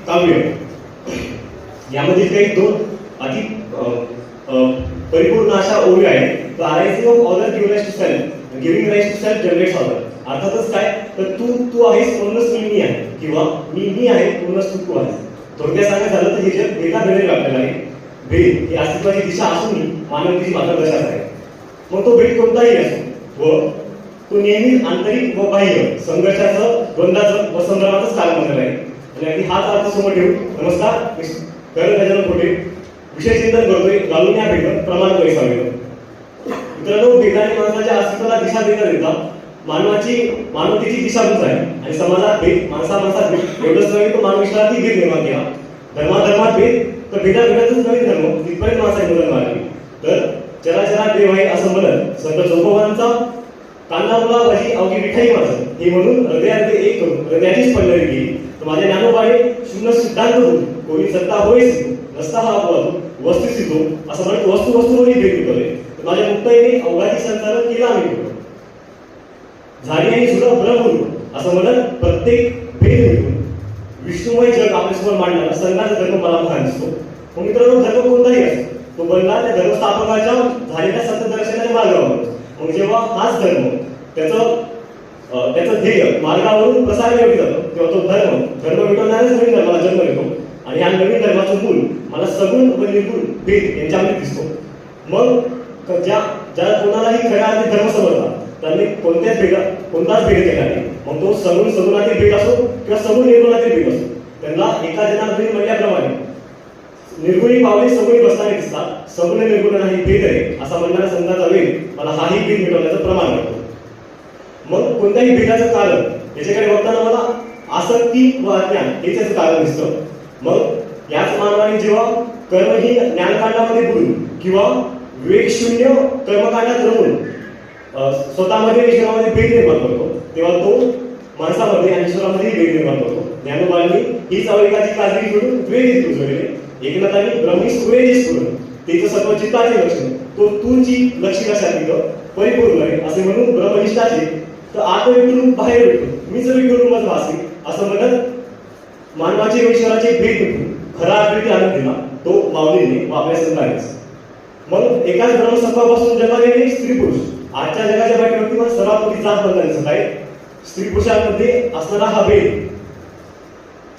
काव्य यामध्ये काही दोन अधिक परिपूर्ण अशा ओळी आहेत. The arising of order giving rise to self, giving rise to self generates order. अर्थातच काय तर तू आहेस म्हणूनच मी आहे, किंवा मी आहे म्हणूनच तू आहेस. थोडक्यात सांगायचं झालं तर हे जग भेदा भेदेल आपल्याला आहे. भेद ही अस्तित्वाची दिशा असूनही मानवतेची मातृदशाच आहे. मग तो भेद कोणताही असो व तो नेहमीच आंतरिक व बाह्य संघर्षाचं, द्वंद्वाचं व संग्रामाचंच कारण बनलेला आहे. आणि अगदी हाच अर्थ समोर ठेवून नमस्कार गजानन खोटे विषय चिंतन करतोय. घालून या भेटत प्रमाण पैसावे. मित्रांनो, भेदाने माणसाच्या अस्तित्वाला दिशा देता मानवतेची दिशाभूत आहे. आणि समाजात भेद, माणसात भेद एवढंच नव्हे तर मानविष्ठातही भेद निर्माण केला. धर्मात भेद तर भेदाभेदातच नवीन धर्म तिथपर्यंत माणसाने बदल मारले. तर चराचरात देव आहे असं म्हणत संत जोगोबांचा कांदा मुला भाजी अवघी मिठाई माझं हे म्हणून हृदयात एक करून हृदयाचीच पंढरी गेली. तर माझ्या ज्ञानोबाने शून्य सिद्धांत होऊन कोणी सत्ता होईस नसता हा अपवाद वस्तू सिद्धो असं म्हणत वस्तूवरही भेद उठवले. तर माझ्या मुक्ताईने अवघाती संचालन केला आम्ही झाली आणि सुद्धा ब्रह्मगुरु असं म्हणत प्रत्येक भेद मिळून विष्णुमय जग आपल्यासमोर मांडणारा संघाचा धर्म मला महान दिसतो. मग मित्रांनो, धर्म कोणताही असो तो बनला त्या धर्मस्थापकाच्या झालेल्या सत्यदर्शनाच्या मार्गावर. मग जेव्हा हाच धर्म त्याचं ध्येय मार्गावरून प्रसार केला जातो तेव्हा तो धर्म मिटवणाऱ्याच नवीन धर्माला जन्म देतो. आणि या नवीन धर्माचं मूल मला सगुण व निर्गुण भेद यांच्यामध्ये दिसतो. मग ज्या कोणालाही खऱ्या अर्थी धर्म समजतात त्यांनी कोणताच भेद केला नाही. मग तो सगुणातील भेद असो किंवा सगुण निर्गुणातील भेद असो, त्यांना एका जनार्दनी म्हणल्याप्रमाणे निर्गुणी पावले सगुणी बसताना दिसतात. सगुण निर्गुण नाही भेद आहे असा म्हणणारा संतांचा वेद मला हाही भेद मिटवण्याचं प्रमाण वाटतो. मग कोणत्याही भेदाचं कारण याच्याकडे बघताना मला आसक्ती व अज्ञान हेच याचं कारण दिसतं. मग याच मानवाने जेव्हा कर्म ही ज्ञानकांडामध्ये बुडून किंवा विवेकशून्य कर्मकांडात रमून स्वतःमध्ये ईश्वरामध्ये भेद निर्माण करतो तेव्हा तो माणसामध्ये आणि ईश्वरामध्ये भेद निर्माण करतो. ज्ञानोबांनी हीच अवैकाची काळजी घेऊन वेद उजवलेले एकनाथांनी ब्रह्मी सुरेजीस करून तेच सर्व चित्ताचे लक्षण तो तुझी लक्षी लक्षात परिपूर्ण आहे असे म्हणून ब्रह्मनिष्ठाचे तर आत विठून बाहेर विठून मीच विठून मज भासी असं म्हणत मानवाचे व ईश्वराचे भेद मिटून खरा आकृती आणून दिला तो माऊलीने व आपल्या संतांनीच. मग एकाच ब्रह्मसत्वापासून जन्मलेले स्त्री पुरुष आजच्या जगाच्या पाठीवर सर्वात मोठी जात बनला दिसत आहे. स्त्री पुरुषांमध्ये असणारा हा भेद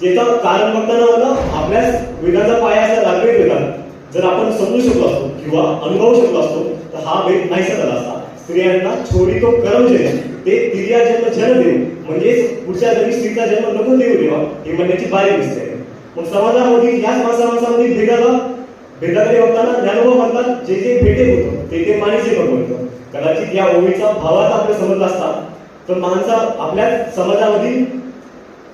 ज्याचं कारण बघताना मला आपल्या वेदाचा पाया असा लागवेद वेदांत जर आपण समजू शकलो असतो किंवा अनुभवू शकलो असतो तर हा भेद नाहीसा झाला असता. स्त्रियांना छोडी तो कर्म जन्म ते तिर्या जन्म जन्म देऊ म्हणजेच पुढच्या जन्मी स्त्रीचा जन्म नको देऊ देवा हे म्हणण्याची बारी दिसते. मग समाजामध्ये याच माणसामध्ये भेदाकडे बघताना ज्ञानोबा म्हणतात जे जे भेटे होतं ते माणसे बघतो. कदाचित या ओळीचा भावात आपल्याला समजला असता तर माणसा आपल्या समाजामधील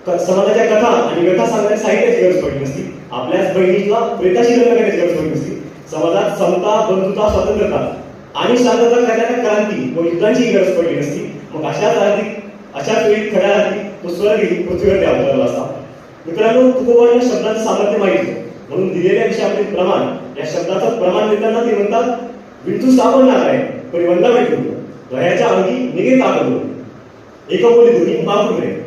समाजाच्या कथा आणि व्यथा सांगण्याची साहित्याची गरज पडली नसती. आपल्याच बहिणीला प्रेताशी लग्न करण्याची गरज पडली नसती. समाजात समता, बंधुता, स्वातंत्र्यता आणि शांतता करण्याच्या क्रांती व युद्धांची गरज पडली नसती. मग अशाच वेळी खऱ्या अर्थी तो स्वर्गही पृथ्वीवर अवतरला असता. मित्रांनो, तुकोबांना शब्दाचं सामर्थ्य माहिती म्हणून दिलेल्या विषयामध्ये प्रमाण या शब्दाचं प्रमाण देताना ते म्हणतात विंचू सापडणार आहे पण वंदा भेटू दह्याच्या अंगी निघे ताकद एकबोली दोन्ही मागून नये.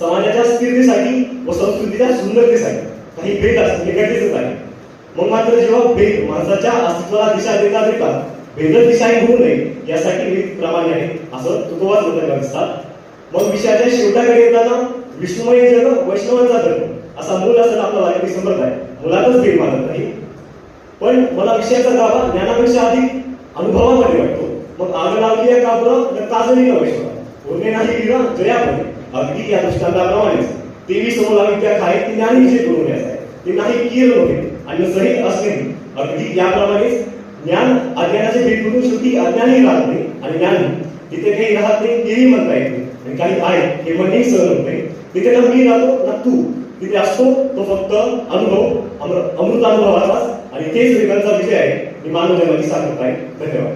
समाजाच्या स्थिरतेसाठी व संस्कृतीच्या सुंदरतेसाठी काही भेद असणे गरजेचंच आहे. मग मात्र जेव्हा भेद माणसाच्या अस्तित्वाला दिशा देतात भेदच दिशाही होऊ नये यासाठी विविध प्रमाणे आहे असं तुकोबाच म्हणताना दिसतात. मग विषयाच्या शेवटाकडे येताना विष्णुमय जग वैष्णवांचा धर्म असा मूल असं आपला वारकरी संप्रदाय मुलातच भेद मानत नाही. पण मला विषयाचा गाभा ज्ञानापेक्षा अधिक अनुभवामध्ये वाटतो. मग आग लावली या काबुरा काजली न वैष्णवा बोलणे नाही लिहिला जयापणे अगदी या दृष्टांताप्रमाणेच तेवी समोर विद्या खाय ती ज्ञानीचे करून आहे ते नाही कीर नव्हे आणि सही असणे अगदी याप्रमाणेच ज्ञान अज्ञानाचे भेद करून शेवटी अज्ञानही राहत नाही आणि ज्ञान तिथे काही राहत नाही तेही म्हणता येत नाही आणि काही आहे हे म्हणणेही सहन होत नाही. तिथे ना मी राहतो ना तू तिथे असतो तो फक्त अनुभव अमृत अनुभवाचाच आणि तेच वेदांचा विषय आहे. मी मानव जन्माची सार्थकता आहे. धन्यवाद.